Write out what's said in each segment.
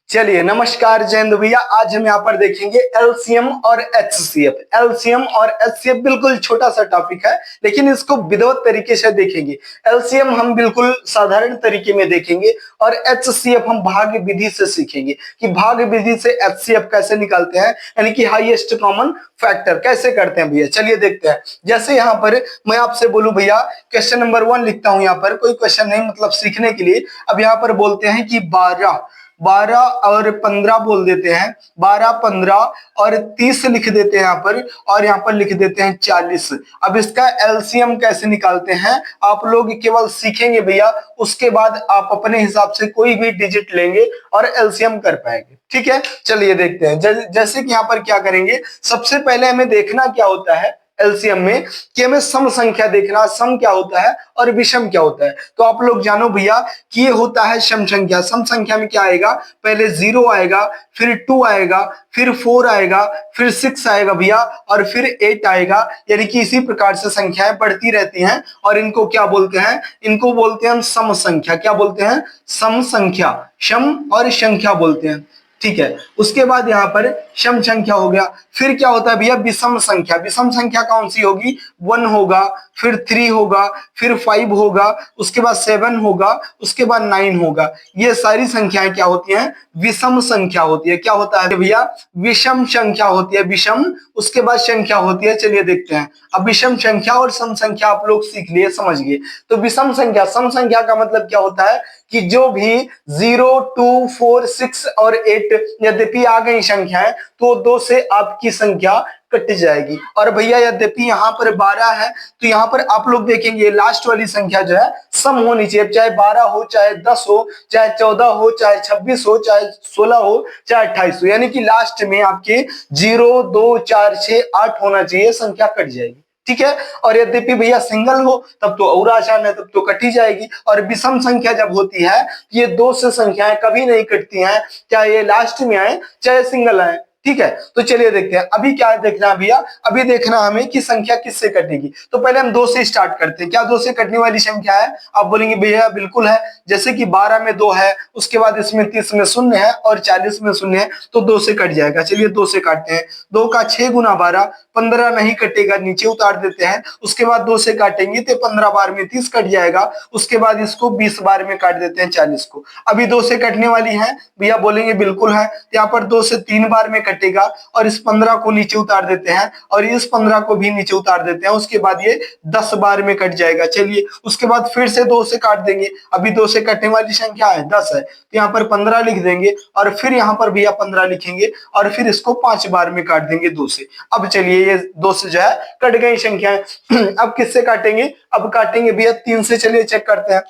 चलिए नमस्कार जयंत भैया। आज हम यहाँ पर देखेंगे एलसीएम और एचसीएफ। एलसीएम और एचसीएफ बिल्कुल छोटा सा टॉपिक है, लेकिन इसको विधिवत तरीके से देखेंगे। एलसीएम हम बिल्कुल साधारण तरीके में देखेंगे और एचसीएफ हम भाग विधि से सीखेंगे कि भाग विधि से एचसीएफ कैसे निकालते हैं, यानी कि हाईएस्ट कॉमन फैक्टर कैसे करते हैं भैया। चलिए देखते हैं। जैसे यहाँ पर मैं आपसे बोलूं भैया, क्वेश्चन नंबर 1 लिखता हूं। यहाँ पर कोई क्वेश्चन नहीं, मतलब सीखने के लिए। अब यहाँ पर बोलते हैं कि 12 और 15 बोल देते हैं। 12, 15 और 30 लिख देते हैं यहाँ पर, और यहाँ पर लिख देते हैं 40। अब इसका एलसीएम कैसे निकालते हैं आप लोग केवल सीखेंगे भैया, उसके बाद आप अपने हिसाब से कोई भी डिजिट लेंगे और एलसीएम कर पाएंगे। ठीक है, चलिए देखते हैं। जैसे कि यहाँ पर क्या करेंगे, सबसे पहले हमें देखना क्या होता है एलसीएम में, कि हमें सम संख्या देखना, सम क्या होता है और विषम क्या होता है। तो आप लोग जानो भैया कि ये होता है सम संख्या। सम संख्या में क्या आएगा, पहले 0 आएगा, फिर 2 आएगा, फिर 4 आएगा, फिर 6 आएगा भैया, और फिर 8 आएगा। यानी कि इसी प्रकार से संख्याएं बढ़ती रहती हैं, और इनको क्या बोलते हैं, इनको बोलते हैं हम सम संख्या। क्या बोलते हैं, सम संख्या। सम और संख्या बोलते हैं। ठीक है, उसके बाद यहाँ पर सम संख्या हो गया। फिर क्या होता है भैया, विषम संख्या। विषम संख्या कौन सी होगी, 1 होगा, फिर 3 होगा, फिर 5 होगा, उसके बाद 7 होगा, उसके बाद 9 होगा। ये सारी संख्याएं क्या होती हैं, विषम संख्या होती है। क्या होता है भैया, विषम संख्या होती है। विषम, उसके बाद संख्या होती है। चलिए देखते हैं। अब विषम संख्या और सम संख्या आप लोग सीख लिए, समझ गए। तो विषम संख्या, सम संख्या का मतलब क्या होता है कि जो भी 0, 2, 4, 6 और 8 यद्यपि आ गई संख्याएं, तो 2 से आपकी संख्या कट जाएगी। और भैया यद्यपि यहाँ पर 12 है, तो यहाँ पर आप लोग देखेंगे लास्ट वाली संख्या जो है सम होनी चाहिए। चाहे 12 हो, चाहे 10 हो, चाहे 14 हो, चाहे 26 हो, चाहे 16 हो, चाहे 28 हो, यानी कि लास्ट में आपके 0, 2, 4, 6, 8 होना चाहिए, संख्या कट जाएगी। ठीक है, और यद्यपि भैया सिंगल हो तब तो और आसान है, तब तो कटी जाएगी। और विषम संख्या जब होती है, ये 2 से संख्याएं कभी नहीं कटती हैं, चाहे ये लास्ट में आए चाहे सिंगल आए। ठीक है, तो चलिए देखते हैं। अभी क्या देखना है भैया, अभी देखना हमें कि संख्या किससे कटेगी। तो पहले हम 2 से स्टार्ट करते हैं। क्या 2 से कटने वाली संख्या है, आप बोलेंगे भैया बिल्कुल है। जैसे कि 12 में 2 है, उसके बाद इसमें 30 में 0 है और 40 में 0 है, तो 2 से कट जाएगा। चलिए 2 से काटते हैं। 2 का 6 गुना 12, 15 नहीं कटेगा, नीचे उतार देते हैं। उसके बाद 2 से काटेंगे तो 15 बार में 30 कट जाएगा। उसके बाद इसको 20 बार में काट देते हैं 40 को। अभी 2 से कटने वाली है भैया, बोलेंगे बिल्कुल है। यहाँ पर 2 से 3 बार में कटेगा, और इस 15 को नीचे उतार देते हैं, और इस 15 को भी नीचे उतार देते हैं। उसके बाद ये 10 बार में कट जाएगा। चलिए उसके बाद फिर से 2 से काट देंगे। अभी 2 से कटने वाली संख्या है 10 है, तो यहाँ पर 15 लिख देंगे, और फिर यहाँ पर भैया 15 लिखेंगे, और फिर इसको 5 बार में काट देंगे 2 से। अब चलिए ये 2 से जो है कट गई संख्याएं। अब किससे काटेंगे, अब काटेंगे भैया 3 से। चलिए चेक करते हैं,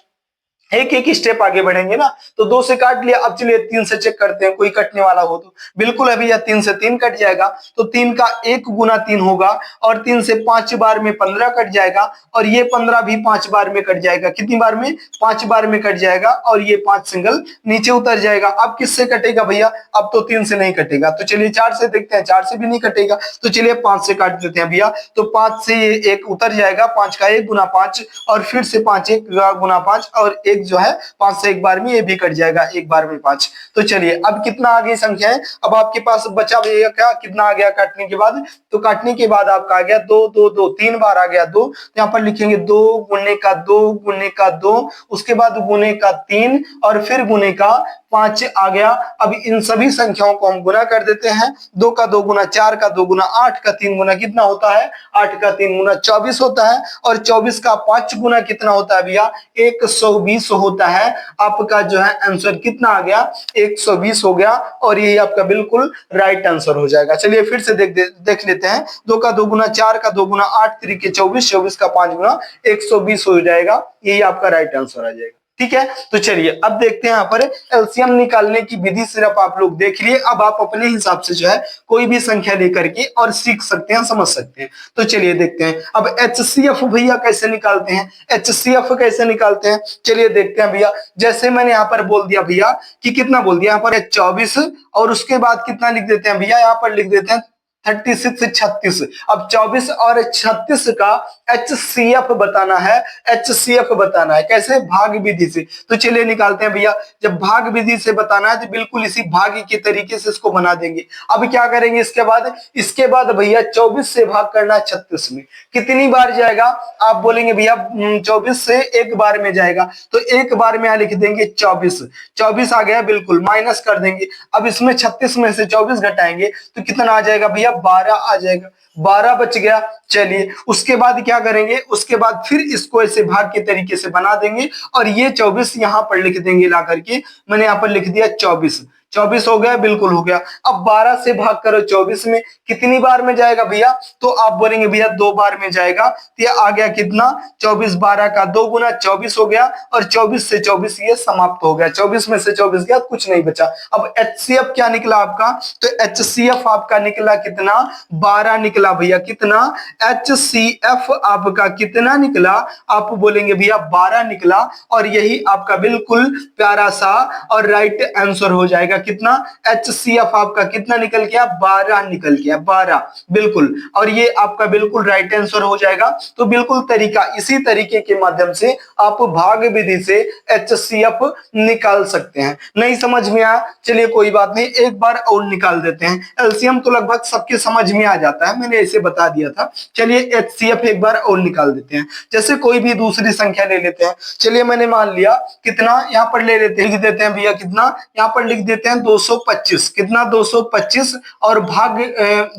एक एक स्टेप आगे बढ़ेंगे ना। तो 2 से काट लिया, अब चलिए 3 से चेक करते हैं, कोई कटने वाला हो तो। बिल्कुल है भैया, 3 से 3 कट जाएगा, तो 3 का 1 गुना 3 होगा, और 3 से 5 बार में 15 कट जाएगा, और ये 15 भी 5 बार में कट जाएगा। कितनी बार में, 5 बार में कट जाएगा, और ये 5 सिंगल नीचे उतर जाएगा। अब किससे कटेगा भैया, अब तो 3 से नहीं कटेगा। तो चलिए 4 से देखते हैं, 4 से भी नहीं कटेगा, तो चलिए 5 से काट देते हैं भैया। तो 5 से ये 1 उतर जाएगा, 5 का 1 गुना 5, और फिर से 5 1 गुना 5, और 1 जो है 5 से 1 बार में ये भी कट जाएगा, 1 बार में 5। तो चलिए अब कितना आ गई संख्या है, अब आपके पास बचा भैया क्या, कितना आ गया काटने के बाद। तो काटने के बाद आपका आ गया 2 2 2, 3 बार आ गया 2। तो यहाँ पर लिखेंगे 2 गुने का 2 गुने का 2, उसके बाद गुने का 3, और फिर गुने का 5 आ गया। अब इन सभी संख्याओं को हम गुना कर देते हैं। 2 का 2 गुना, 4 का 2 गुना, 8 का 3 गुना कितना होता है, 8 का 3 गुना 24 होता है, और 24 का 5 गुना कितना होता है भैया, 120 होता है। आपका जो है आंसर कितना आ गया, 120 हो गया, और यही आपका बिल्कुल राइट आंसर हो जाएगा। चलिए फिर से देख लेते हैं। 2 का 2 गुना, 4 का 2 गुना, 8 3 24, 24 का 5 गुना 120 हो जाएगा। यही आपका राइट आंसर आ जाएगा। ठीक है, तो चलिए अब देखते हैं। यहाँ पर एलसीएम निकालने की विधि सिर्फ आप लोग देख लिए। अब आप अपने हिसाब से जो है कोई भी संख्या लेकर के और सीख सकते हैं, समझ सकते हैं। तो चलिए देखते हैं। अब एचसीएफ भैया कैसे निकालते हैं, एचसीएफ कैसे निकालते हैं, चलिए देखते हैं भैया। जैसे मैंने यहाँ पर बोल दिया भैया कि कितना बोल दिया, यहाँ पर 24, और उसके बाद कितना लिख देते हैं भैया, यहाँ पर लिख देते हैं 36 36। अब 24 और 36 का HCF बताना है, HCF बताना है कैसे, भाग विधि से। तो चलिए निकालते हैं भैया। जब भाग विधि से बताना है तो बिल्कुल इसी भाग के तरीके से इसको बना देंगे। अब क्या करेंगे इसके बाद भैया 24 से भाग करना है 36 में। कितनी बार जाएगा आप बोलेंगे भैया 24 से एक बार में जाएगा, तो एक बार में यहां लिख देंगे 24। 24 आ गया, बिल्कुल माइनस कर देंगे। अब इसमें 36 में से 24 घटाएंगे तो कितना आ जाएगा भैया, 12 आ जाएगा, 12 बच गया। चलिए उसके बाद क्या करेंगे, उसके बाद फिर इसको ऐसे भाग के तरीके से बना देंगे और ये 24 यहां पर लिख देंगे ला करके। मैंने यहां पर लिख दिया 24। 24 हो गया, बिल्कुल हो गया। अब 12 से भाग करो 24 में, कितनी बार में जाएगा भैया, तो आप बोलेंगे भैया 2 बार में जाएगा। तो ये आ गया कितना, 24, 12 का 2 गुना 24 हो गया और 24 से 24 ये समाप्त हो गया। 24 में से 24 गया, कुछ नहीं बचा। अब HCF क्या निकला आपका, तो HCF आपका निकला कितना, 12 निकला भैया। कितना, HCF आपका कितना निकला, आप बोलेंगे भैया 12 निकला। और यही आपका बिल्कुल प्यारा सा और राइट आंसर हो जाएगा। कितना, HCF आपका कितना निकल गया, 12 निकल गया, 12 बिल्कुल। और ये आपका बिल्कुल राइट आंसर हो जाएगा। तो बिल्कुल तरीका, इसी तरीके के माध्यम से आप भाग विधि से HCF निकाल सकते हैं। नहीं समझ में आया, चलिए कोई बात नहीं, एक बार और निकाल देते हैं। एलसीएम तो लगभग सबके समझ में आ जाता है, मैंने ऐसे बता दिया था। चलिए HCF एक बार और निकाल देते हैं। जैसे कोई भी दूसरी संख्या ले लेते हैं। चलिए मैंने मान लिया कितना, यहाँ पर ले लेते हैं, लिख देते हैं भैया कितना, यहाँ पर लिख देते हैं 225। कितना, 225 और भाग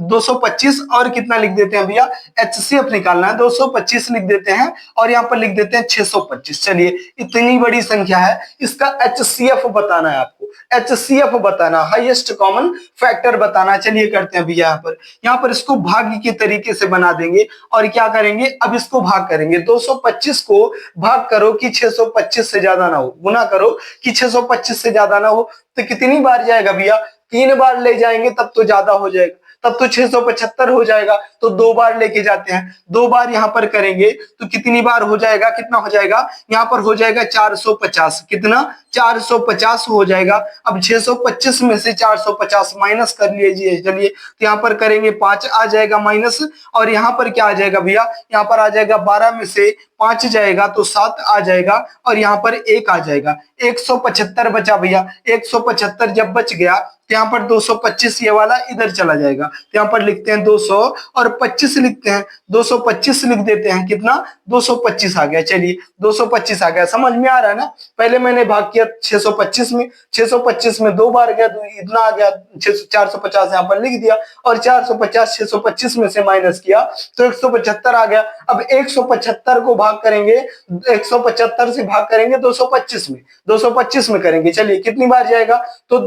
225 और कितना लिख देते हैं भैया, HCF निकालना है, 225 लिख देते हैं और यहाँ पर लिख देते हैं 625। चलिए इतनी बड़ी संख्या है, इसका HCF बताना है आपको, HCF बताना, हाईएस्ट कॉमन फैक्टर बताना। चलिए करते हैं भैया, यहाँ पर इसको भाग के तरीके से बना देंगे और क्या करेंगे, अब इसको भाग करेंगे। 225 को भाग करो कि 625 से ज्यादा ना हो, गुना करो कि 625 से ज्यादा ना हो, तो कितनी बार जाएगा भैया, 3 बार ले जाएंगे तब तो ज्यादा हो जाएगा, तब तो 675 हो जाएगा। तो 2 बार लेके जाते हैं, 2 बार यहां पर करेंगे तो कितनी बार हो जाएगा, कितना हो जाएगा, यहां पर हो जाएगा 450। कितना, 450 हो जाएगा। अब 625 में से 450 माइनस कर लीजिए। चलिए तो यहां पर करेंगे 5 आ जाएगा माइनस, और यहां पर क्या आ जाएगा भैया, यहां पर आ जाएगा 12 में से 5 जाएगा तो 7 आ जाएगा और यहाँ पर 1 आ जाएगा। 175 बचा भैया। 175 जब बच गया तो यहाँ पर 225 ये वाला इधर चला जाएगा, तो यहाँ पर लिखते हैं 200 और 25 लिखते हैं, 225 लिख देते हैं। कितना, 225 आ गया। चलिए 225 आ गया, समझ में आ रहा है ना। पहले मैंने भाग किया 625 में, 625 में 2 बार गया तो इतना आ गया, 450 यहाँ पर लिख दिया और 450 625 में से माइनस किया तो 175 आ गया। अब 175 को भाग करेंगे, 175 से भाग करेंगे 225 में, 225 में करेंगे। चलिए कितनी बार जाएगा, तो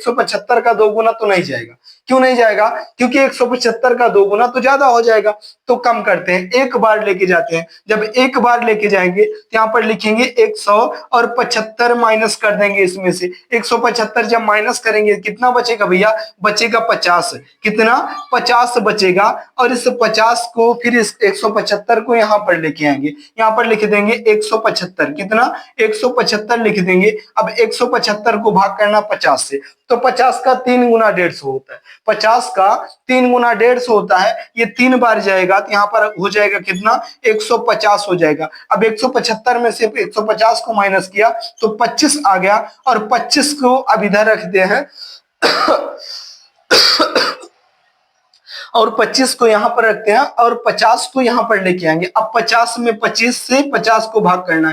175 का 2 गुना तो नहीं जाएगा। क्यों नहीं जाएगा, क्योंकि 175 का 2 गुना तो ज्यादा हो जाएगा। तो कम करते हैं, एक बार लेके जाते हैं। जब एक बार लेके जाएंगे तो यहाँ पर लिखेंगे 100 और 75 माइनस कर देंगे इसमें से। 175 जब माइनस करेंगे कितना बचेगा भैया, बचेगा 50। कितना, 50 बचेगा। और इस 50 को फिर इस 175 को यहाँ पर लेके आएंगे, यहाँ पर लिख देंगे 175। कितना, 175 लिख देंगे। अब 175 को भाग करना 50 से, तो 50 का 3 गुना 150 होता है। 50 का 3 गुना 150 होता है। ये 3 बार जाएगा तो यहाँ पर हो जाएगा कितना, 150 हो जाएगा। अब 175 में से 150 को माइनस किया तो 25 आ गया और 25 को अब इधर रखते हैं और 25 को यहां पर रखते हैं और 50 को यहां पर लेके आएंगे। अब 50 में 25 से 50 को भाग करना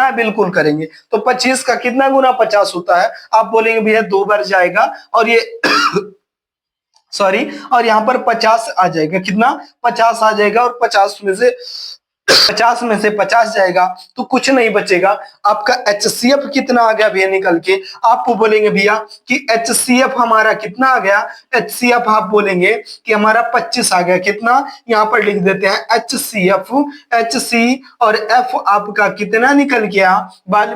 है, बिल्कुल करेंगे। तो 25 का कितना गुना 50 होता है, आप बोलेंगे भैया 2 बार जाएगा और ये सॉरी, और यहाँ पर 50 आ जाएगा। कितना, 50 आ जाएगा और 50 में से 50 जाएगा तो कुछ नहीं बचेगा। आपका HCF कितना आ गया भैया निकल के, आपको बोलेंगे भैया कि HCF हमारा कितना आ गया, HCF आप बोलेंगे कि हमारा 25 आ गया। कितना, यहाँ पर लिख देते हैं HCF, HC और F आपका कितना निकल गया,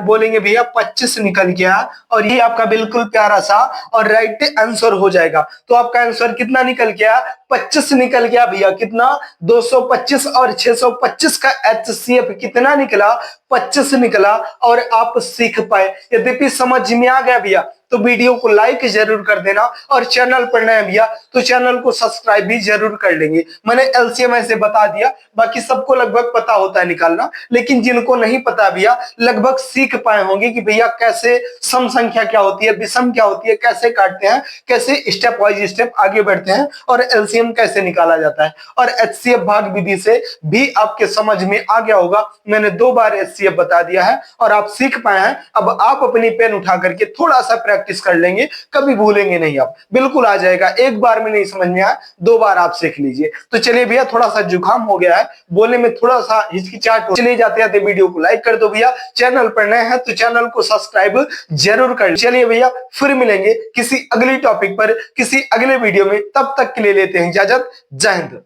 बोलेंगे भैया 25 निकल गया। और ये आपका बिल्कुल प्यारा सा और राइट आंसर हो जाएगा। तो आपका आंसर कितना निकल गया, 25 निकल गया भैया। कितना, 225 और 625 का HCF कितना निकला, 25 निकला। और आप सीख पाए, यद्यपि समझ में आ गया भैया, तो वीडियो को लाइक जरूर कर देना, और चैनल पर नए भैया तो चैनल को सब्सक्राइब भी जरूर कर लेंगे। मैंने एलसीएम ऐसे बता दिया, बाकी सबको लगभग पता होता है निकालना, लेकिन जिनको नहीं पता भैया लगभग सीख पाए होंगे कि भैया कैसे सम संख्या क्या होती है, विषम क्या होती है, कैसे काटते हैं, कैसे स्टेप वाइज स्टेप आगे बढ़ते हैं, और एलसीएम कैसे निकाला जाता है। और एचसीएफ भाग विधि से भी आपके समझ में आ गया होगा, मैंने 2 बार एचसीएफ बता दिया है और आप सीख पाए हैं। अब आप अपनी पेन उठा करके थोड़ा सा प्रैक्टिस कर लेंगे, कभी भूलेंगे नहीं, आप बिल्कुल आ जाएगा। एक बार में नहीं समझ में आया, 2 बार आप सीख लीजिए। तो चलिए भैया, थोड़ा सा जुकाम हो गया है, बोलने में थोड़ा सा हिचकिचाहट हो, चलिए जाते जाते वीडियो को लाइक कर दो भैया, चैनल पर नए हैं तो चैनल को सब्सक्राइब जरूर कर। चलिए भैया, फिर मिलेंगे किसी अगली टॉपिक पर किसी अगले वीडियो में, तब तक के लिए लेते हैं इजाजत। जय हिंद।